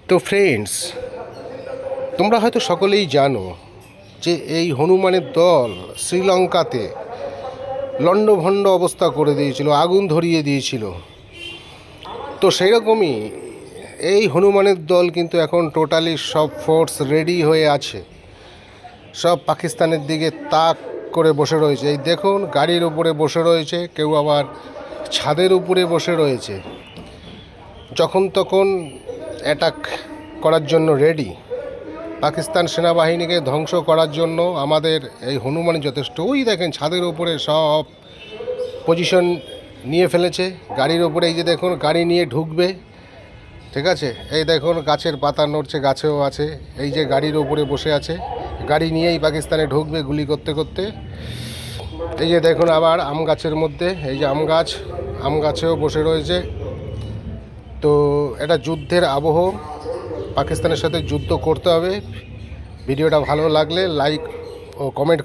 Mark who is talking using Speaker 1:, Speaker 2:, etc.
Speaker 1: তো ফ্রেন্ডস, তোমরা হয়তো সকলেই জানো যে এই হনুমানের দল শ্রীলঙ্কাতে লণ্ডভণ্ড অবস্থা করে দিয়েছিল, আগুন ধরিয়ে দিয়েছিল। তো সেই রকমই এই হনুমানের দল কিন্তু এখন টোটালি সব ফোর্স রেডি হয়ে আছে, সব পাকিস্তানের দিকে তাক করে বসে রয়েছে। এই দেখুন, গাড়ির উপরে বসে রয়েছে, কেউ আবার ছাদের উপরে বসে রয়েছে, যখন তখন অ্যাটাক করার জন্য রেডি। পাকিস্তান সেনাবাহিনীকে ধ্বংস করার জন্য আমাদের এই হনুমান যথেষ্ট। ওই দেখেন, ছাদের উপরে সব পজিশন নিয়ে ফেলেছে, গাড়ির উপরে। এই যে দেখুন, গাড়ি নিয়ে ঢুকবে, ঠিক আছে। এই দেখুন, গাছের পাতা নড়ছে, গাছেও আছে। এই যে গাড়ির উপরে বসে আছে, গাড়ি নিয়েই পাকিস্তানে ঢুকবে গুলি করতে করতে। এই যে দেখুন, আবার আম গাছের মধ্যে, এই যে আম গাছেও বসে রয়েছে। তো এটা যুদ্ধের আবহ, পাকিস্তানের সাথে যুদ্ধ করতে হবে। ভিডিওটা ভালো লাগলে লাইক ও কমেন্ট